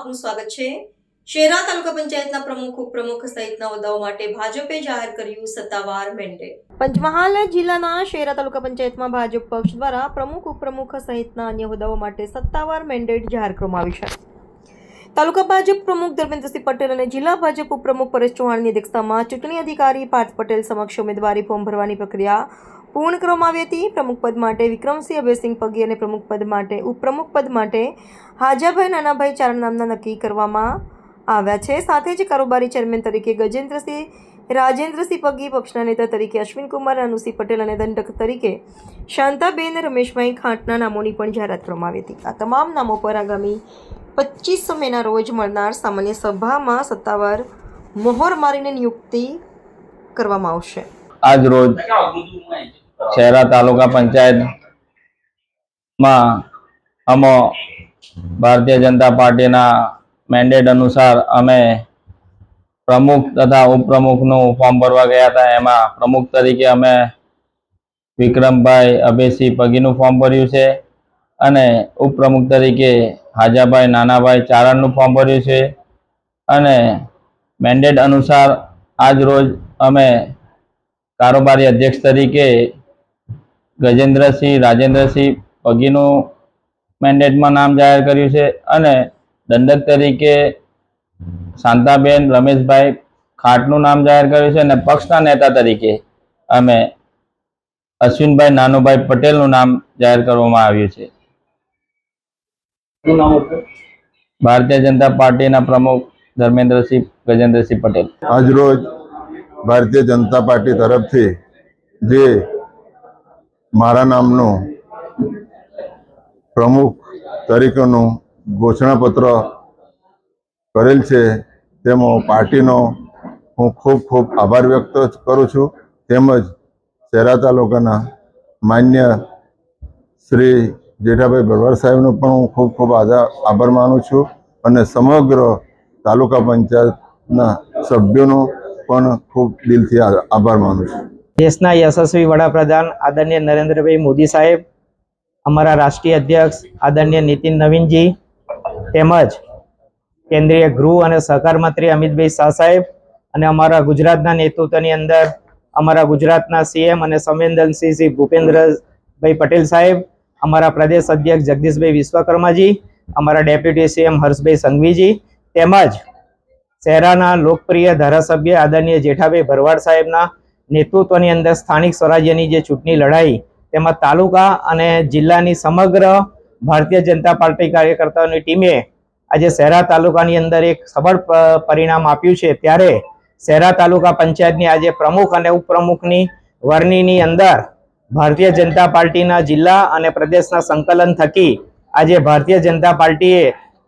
આપનું સ્વાગત છે। શેરા તાલુકા પંચાયતના પ્રમુખ ઉપપ્રમુખ સહિતના હોદ્દાઓ માટે ભાજપે જાહેર કર્યું સત્તાવાર મેન્ડેટ। પંચમહાલ જિલ્લાના શેરા તાલુકા પંચાયતમાં ભાજપ પક્ષ દ્વારા પ્રમુખ ઉપપ્રમુખ સહિતના અન્ય હોદ્દાઓ માટે સત્તાવાર મેન્ડેટ જાહેર કરવામાં આવ્યું છે। તાલુકા ભાજપ પ્રમુખ ધર્મેન્દ્રસિંહ પટેલ અને જિલ્લા ભાજપ ઉપપ્રમુખ પરેશ ચૌહાણની અધ્યક્ષતામાં ચૂંટણી અધિકારી પાર્થ પટેલ સમક્ષ ઉમેદવારી ફોર્મ ભરવાની પ્રક્રિયા પૂર્ણ કરવામાં આવી હતી। પ્રમુખ પદ માટે વિક્રમસિંહ અભયસિંહ પગી અને પ્રમુખ પદ માટે ઉપપ્રમુખ પદ માટે હાજાભાઈ નાનાભાઈ ચારણ નામના નક્કી કરવામાં આવ્યા છે। સાથે જ કારોબારી ચેરમેન તરીકે ગજેન્દ્રસિંહ રાજેન્દ્રસિંહ પગી, પક્ષના નેતા તરીકે અશ્વિનકુમાર અનુસિંહ પટેલ અને દંડક તરીકે શાંતાબેન રમેશભાઈ ખાંટના નામોની પણ જાહેરાત કરવામાં આવી હતી। આ તમામ નામો પર આગામી 25 મેના રોજ મળનાર સામાન્ય સભામાં સત્તાવાર મોહર મારીને નિયુક્તિ કરવામાં આવશે। આજ રોજ શહેરા તાલુકા પંચાયત માં અમો ભારતીય જનતા પાર્ટીના મેન્ડેટ અનુસાર અમે પ્રમુખ તથા ઉપપ્રમુખનું ફોર્મ ભરવા ગયા હતા। એમાં પ્રમુખ તરીકે અમે વિક્રમભાઈ અભયસિંહ પગીનું ફોર્મ ભર્યું છે અને ઉપપ્રમુખ તરીકે હાજાભાઈ નાનાભાઈ ચારણનું ફોર્મ ભર્યું છે અને મેન્ડેટ અનુસાર આજ રોજ અમે કારોબારી અધ્યક્ષ તરીકે ગજેન્દ્રસિંહ રાજેન્દ્રસિંહ પગીનું મેન્ડેટમાં નામ જાહેર કર્યું છે અને દંડક તરીકે શાંતાબેન રમેશભાઈ ખાંટનું નામ જાહેર કર્યું છે અને પક્ષના નેતા તરીકે અમે અશ્વિનભાઈ નાનુભાઈ પટેલનું નામ જાહેર કરવામાં આવ્યું છે। ભારતીય જનતા પાર્ટીના પ્રમુખ ધર્મેન્દ્રસિંહ ગજેન્દ્રસિંહ પટેલ। આજ રોજ ભારતીય જનતા પાર્ટી તરફથી જે મારા નામનું પ્રમુખ તરીકેનું ઘોષણાપત્ર કરેલ છે તેમાં પાર્ટીનો હું ખૂબ આભાર વ્યક્ત કરું છું। તેમજ શહેરા તાલુકાના માન્ય શ્રી જેઠાભાઈ ભરવાડ સાહેબનો પણ હું ખૂબ આભાર માનું છું અને સમગ્ર તાલુકા પંચાયતના સભ્યોનો પણ ખૂબ દિલથી આભાર માનું છું। દેશના યશસ્વી વડાપ્રધાન આદરણીય નરેન્દ્રભાઈ મોદી સાહેબ, અમારા રાષ્ટ્રીય અધ્યક્ષ આદરણીય નીતિન નવીનજી, તેમજ કેન્દ્રીય ગૃહ અને સહકાર મંત્રી અમિતભાઈ શાહ સાહેબ અને અમારા ગુજરાતના નેતૃત્વની અંદર અમારા ગુજરાતના સીએમ અને સંવેદનશીલ શ્રી ભૂપેન્દ્રભાઈ પટેલ સાહેબ, અમારા પ્રદેશ અધ્યક્ષ જગદીશભાઈ વિશ્વકર્માજી, અમારા ડેપ્યુટી સીએમ હર્ષભાઈ સંઘવીજી, તેમજ શહેરાના લોકપ્રિય ધારાસભ્ય આદરણીય જેઠાભાઈ ભરવાડ સાહેબના નેતૃત્વની અંદર સ્થાનિક સ્વરાજ્યની જે ચૂંટણી લડાઈ તેમાં તાલુકા અને જિલ્લાની સમગ્ર ભારતીય જનતા પાર્ટી કાર્યકર્તાઓની ટીમે આજે શહેરા તાલુકાની અંદર એક સબળ પરિણામ આપ્યું છે। ત્યારે શહેરા તાલુકા પંચાયતની આજે પ્રમુખ અને ઉપપ્રમુખની વરણીની અંદર ભારતીય જનતા પાર્ટીના જિલ્લા અને પ્રદેશના સંકલન થકી આજે ભારતીય જનતા પાર્ટીએ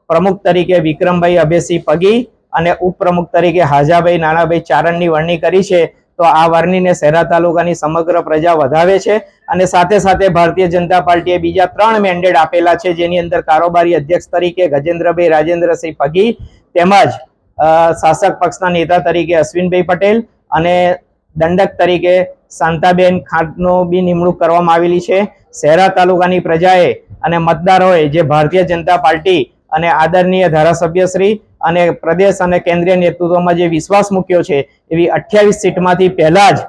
પ્રમુખ તરીકે વિક્રમભાઈ અભયસિંહ પગી અને ઉપપ્રમુખ તરીકે હાજાભાઈ નાનાભાઈ ચારણની વરણી કરી છે। તો આ વરણીને શહેરા તાલુકાની સમગ્ર પ્રજા વધાવે છે અને સાથે સાથે ભારતીય જનતા પાર્ટીએ બીજા 3 મેન્ડેટ આપેલા છે, જેની અંદર કારોબારી અધ્યક્ષ તરીકે ગજેન્દ્રભાઈ રાજેન્દ્રસિંહ પગી, તેમજ શાસક પક્ષના નેતા તરીકે અશ્વિનભાઈ પટેલ અને દંડક તરીકે શાંતાબેન ખાંટનો બી નિમણૂક કરવામાં આવેલી છે। શહેરા તાલુકાની પ્રજાએ અને મતદારોએ જે ભારતીય જનતા પાર્ટી અને આદરણીય ધારાસભ્યશ્રી અને પ્રદેશ અને કેન્દ્રીય નેતૃત્વમાં જે વિશ્વાસ મૂક્યો છે એવી 28 સીટમાંથી પહેલા જ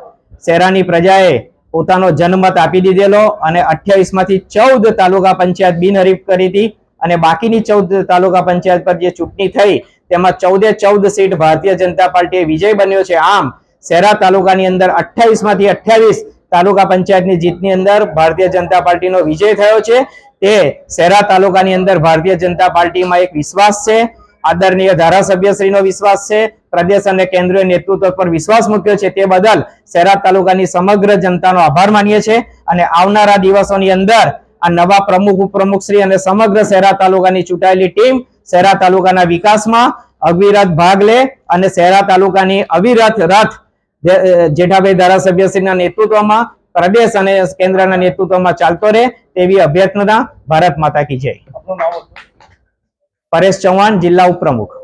શહેરાની પ્રજાએ પોતાનો જનમત આપી દીધેલો અને 28 માંથી 14 તાલુકા પંચાયત બિનહરીફ કરી હતી અને બાકીની 14 તાલુકા પંચાયત પર જે ચૂંટણી થઈ તેમાં 14 સીટ ભારતીય જનતા પાર્ટીએ વિજય બન્યો છે। આમ શહેરા તાલુકાની અંદર 28 માંથી 28 તાલુકા પંચાયતની જીતની અંદર ભારતીય જનતા પાર્ટીનો વિજય થયો છે। તે શહેરા તાલુકાની અંદર ભારતીય જનતા પાર્ટીમાં એક વિશ્વાસ છે, આદરણીય ધારાસભ્યશ્રીનો વિશ્વાસ છે, પ્રદેશ અને કેન્દ્રીય નેતૃત્વ પર વિશ્વાસ મૂક્યો છે, તે બદલ શહેરા તાલુકાની સમગ્ર જનતાનો આભાર માનીએ છીએ અને આવનારા દિવસોની અંદર આ નવા પ્રમુખ ઉપપ્રમુખ શ્રી અને સમગ્ર શહેરા તાલુકાની ચૂંટાયેલી ટીમ શહેરા તાલુકાના વિકાસમાં અવિરત ભાગ લે અને શહેરા તાલુકાની અવિરત રથ જેઠાભાઈ ધારાસભ્યશ્રીના નેતૃત્વમાં પ્રદેશ અને કેન્દ્રના નેતૃત્વમાં ચાલતો રહે તેવી અભ્યર્થના। ભારત માતા કી જય। પરેશ ચૌહાણ, જિલ્લા ઉપપ્રમુખ।